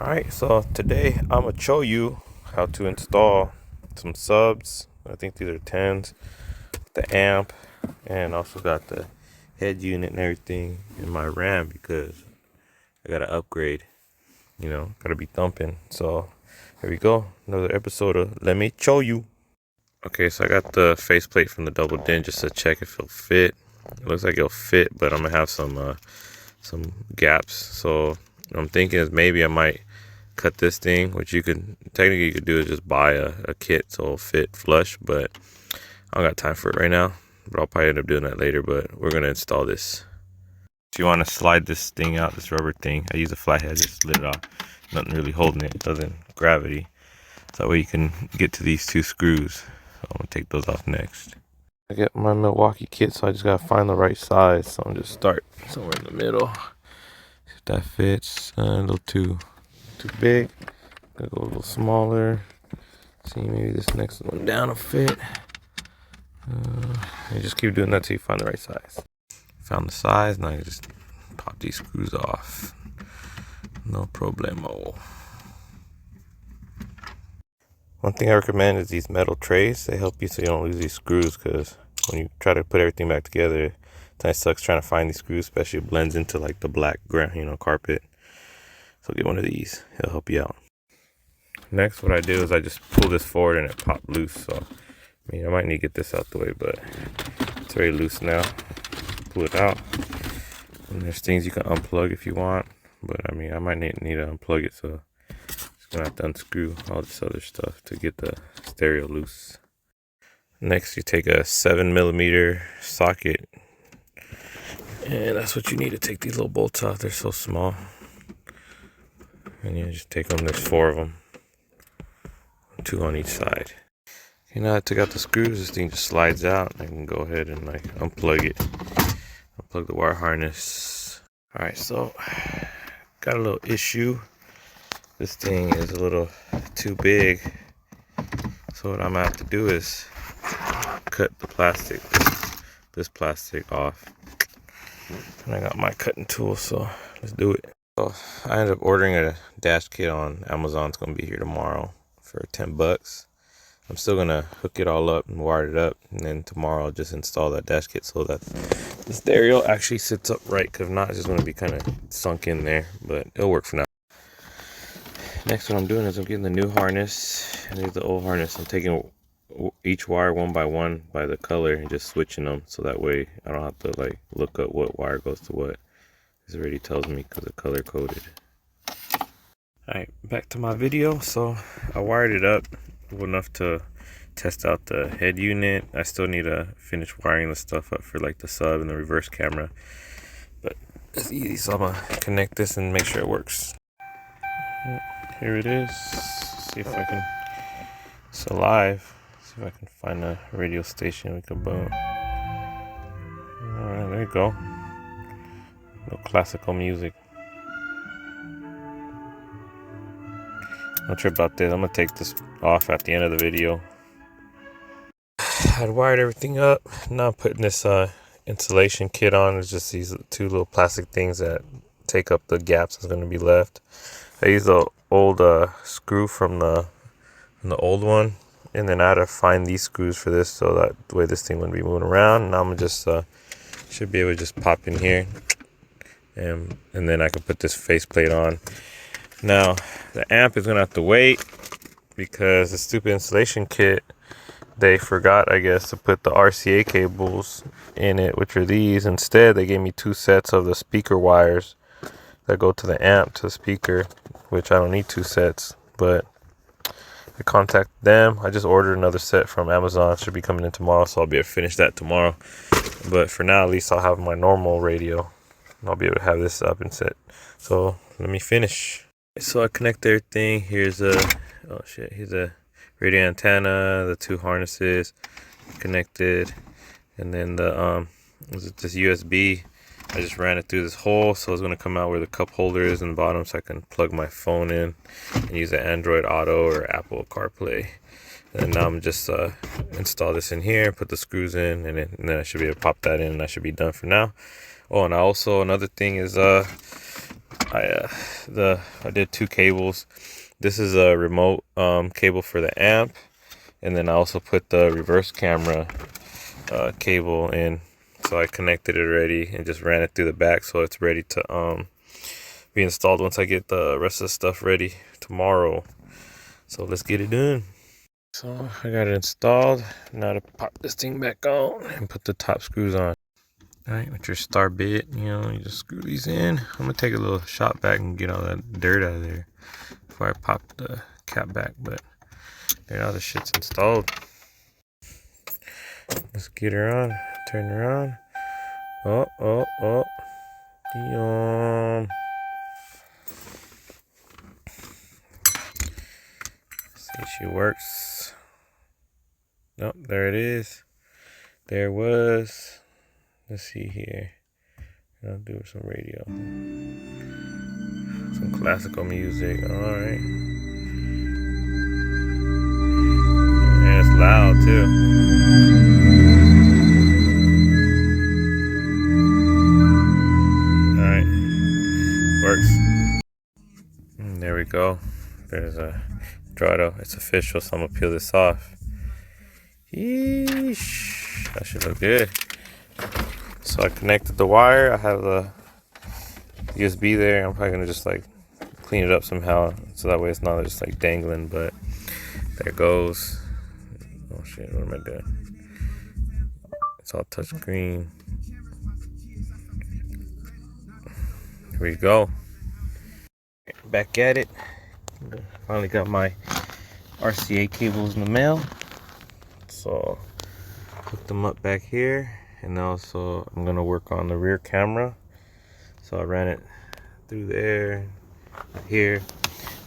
Alright, so today I'm gonna show you how to install some subs. I think these are 10s, the amp, and also got the head unit and everything in my RAM because I gotta upgrade, gotta be thumping. So here we go, another episode of Let Me Show You. Okay, so I got the faceplate from the Double Den just to check if it'll fit. It looks like it'll fit, but I'm gonna have some gaps. So what I'm thinking is maybe I might cut this thing, which you could do is just buy a kit so it'll fit flush, but I don't got time for it right now. But I'll probably end up doing that later. But we're gonna install this. If you want to slide this thing out, this rubber thing, I use a flathead, just slid it off. Nothing really holding it, other than gravity. So that way you can get to these two screws. So I'm gonna take those off next. I get my Milwaukee kit, so I just gotta find the right size. So I'm just start somewhere in the middle. If that fits, a little too big. Gonna go a little smaller. See, maybe this next one down will fit. You just keep doing that till you find the right size. Found the size, now you just pop these screws off. No problemo. One thing I recommend is these metal trays. They help you so you don't lose these screws, because when you try to put everything back together, it kind of sucks trying to find these screws, especially it blends into like the black ground, carpet. So get one of these, it'll help you out. Next, what I do is I just pull this forward and it popped loose. So, I might need to get this out the way, but it's very loose now. Pull it out. And there's things you can unplug if you want, but I might need to unplug it, so just gonna have to unscrew all this other stuff to get the stereo loose. Next, you take a 7mm socket, and that's what you need to take these little bolts off. They're so small. And you just take them, there's 4 of them, 2 on each side. Okay, now I took out the screws, this thing just slides out. I can go ahead and unplug it. Unplug the wire harness. Alright, so got a little issue. This thing is a little too big. So what I'm gonna have to do is cut the plastic, this plastic off. And I got my cutting tool, so let's do it. So I ended up ordering a dash kit on Amazon. It's gonna be here tomorrow for $10. I'm still gonna hook it all up and wire it up, and then tomorrow I'll just install that dash kit so that the stereo actually sits up right. Cause if not, it's just gonna be kind of sunk in there, but it'll work for now. Next, what I'm doing is I'm getting the new harness, and here's the old harness. I'm taking each wire one by one by the color and just switching them, so that way I don't have to look up what wire goes to what. It already tells me because it's color coded. Alright, back to my video. So I wired it up enough to test out the head unit. I still need to finish wiring the stuff up for the sub and the reverse camera, but it's easy. So I'm gonna connect this and make sure it works. Here it is. See if I can. It's alive. See if I can find a radio station we can boom. Alright, there you go. No classical music. Don't trip about this. I'm gonna take this off at the end of the video. I'd wired everything up. Now I'm putting this insulation kit on. It's just these 2 little plastic things that take up the gaps that's gonna be left. I used the old screw from the old one, and then I had to find these screws for this, so that the way this thing wouldn't be moving around. Now I'm just should be able to just pop in here, and then I can put this faceplate on. Now the amp is gonna have to wait because the stupid installation kit, they forgot, I guess, to put the RCA cables in it, which are these. Instead, they gave me 2 sets of the speaker wires that go to the amp to the speaker, which I don't need 2 sets, but I contacted them. I just ordered another set from Amazon. It should be coming in tomorrow, so I'll be able to finish that tomorrow. But for now, at least I'll have my normal radio. I'll be able to have this up and set. So let me finish. So I connect everything. Here's here's a radio antenna, the 2 harnesses connected, and then the this USB. I just ran it through this hole, so it's gonna come out where the cup holder is in the bottom, so I can plug my phone in and use the Android Auto or Apple CarPlay. And now I'm just install this in here, put the screws in, and then I should be able to pop that in, and I should be done for now. Oh, and also another thing is I did 2 cables. This is a remote cable for the amp, and then I also put the reverse camera cable in. So I connected it already and just ran it through the back, so it's ready to be installed once I get the rest of the stuff ready tomorrow. So let's get it done. So I got it installed. Now to pop this thing back on and put the top screws on. Alright, with your star bit, you just screw these in. I'm gonna take a little shot back and get all that dirt out of there before I pop the cap back, but there, now the shit's installed. Let's get her on, turn her on. Oh. See, she works. Nope, there it is. There it was. Let's see here. I'll do some radio. Some classical music. Alright. And it's loud too. Alright. Works. And there we go. There's a throttle. It's official, so I'm gonna peel this off. Yeesh. That should look good. So I connected the wire. I have the USB there. I'm probably gonna just like clean it up somehow, so that way it's not just like dangling. But there it goes. Oh shit! What am I doing? It's all touch screen. Here we go. Back at it. Finally got my RCA cables in the mail. So hook them up back here. And also I'm gonna work on the rear camera. So I ran it through there, here.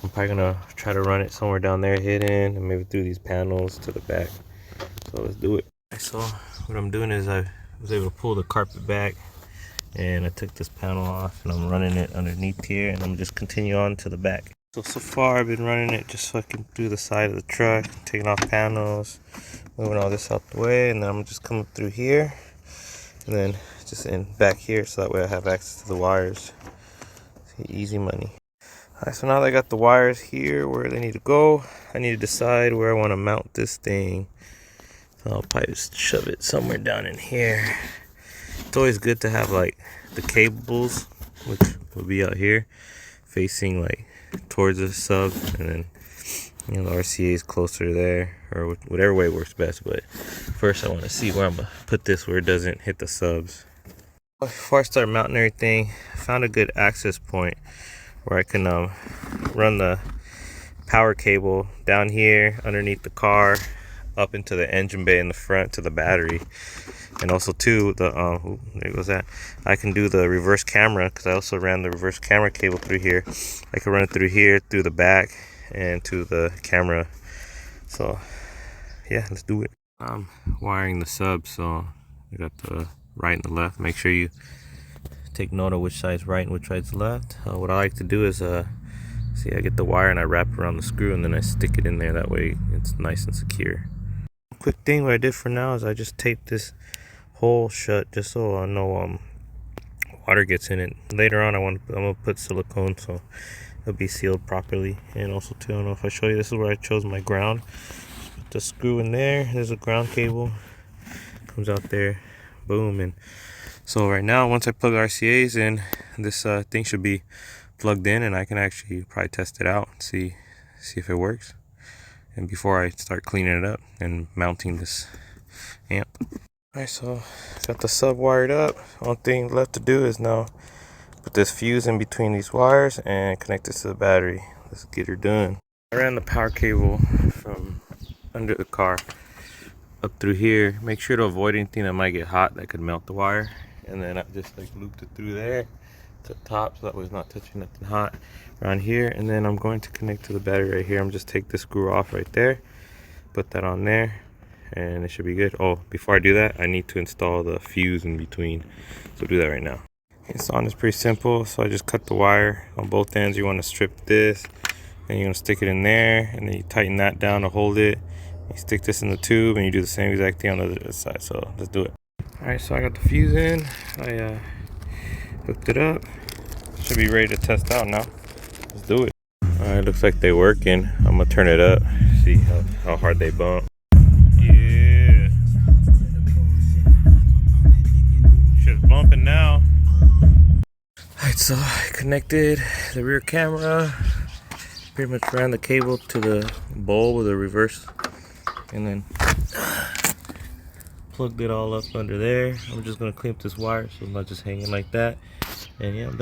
I'm probably gonna try to run it somewhere down there hidden, and maybe through these panels to the back. So let's do it. So what I'm doing is I was able to pull the carpet back, and I took this panel off, and I'm running it underneath here, and I'm just continue on to the back. So far I've been running it just fucking through the side of the truck, taking off panels, moving all this out the way, and then I'm just coming through here. And then just in back here, so that way I have access to the wires. Easy money. Alright, so now that I got the wires here where they need to go, I need to decide where I want to mount this thing. So I'll probably just shove it somewhere down in here. It's always good to have like the cables, which will be out here, facing like towards the sub, and then the RCA is closer there, or whatever way works best. But first I want to see where I'm gonna put this where it doesn't hit the subs. Before I start mounting everything, I found a good access point where I can run the power cable down here underneath the car up into the engine bay in the front to the battery. And also too, there goes that. I can do the reverse camera, because I also ran the reverse camera cable through here. I can run it through here, through the back, and to the camera. So yeah, let's do it. I'm wiring the sub, so I got the right and the left. Make sure you take note of which side's right and which side's left. What I like to do is see, I get the wire and I wrap it around the screw, and then I stick it in there. That way it's nice and secure. Quick thing, what I did for now is I just taped this hole shut, just so I know water gets in it. Later on I'm gonna put silicone so it'll be sealed properly. And also too, I don't know if I show you, this is where I chose my ground. Put the screw in there. There's a ground cable, comes out there, boom. And so right now, once I plug RCA's in, this thing should be plugged in, and I can actually probably test it out and see if it works, and before I start cleaning it up and mounting this amp. Alright, so got the sub wired up. Only thing left to do is now put this fuse in between these wires and connect this to the battery. Let's get her done. I ran the power cable from under the car up through here. Make sure to avoid anything that might get hot that could melt the wire. And then I just like looped it through there to the top, so that way it's not touching nothing hot around here. And then I'm going to connect to the battery right here. I'm just take this screw off right there, put that on there, and it should be good. Oh, before I do that, I need to install the fuse in between, so I'll do that right now. Installing is pretty simple. So I just cut the wire on both ends. You want to strip this, and you're going to stick it in there, and then you tighten that down to hold it. You stick this in the tube, and you do the same exact thing on the other side. So let's do it. Alright, so I got the fuse in. I hooked it up. Should be ready to test out now. Let's do it. Alright, looks like they're working. I'm gonna turn it up, see how hard they bump. Yeah. Shit's bumping now. Alright, so I connected the rear camera. Pretty much ran the cable to the bowl with a reverse. And then plugged it all up under there. I'm just gonna clean up this wire so it's not just hanging like that. And yeah, I'm done.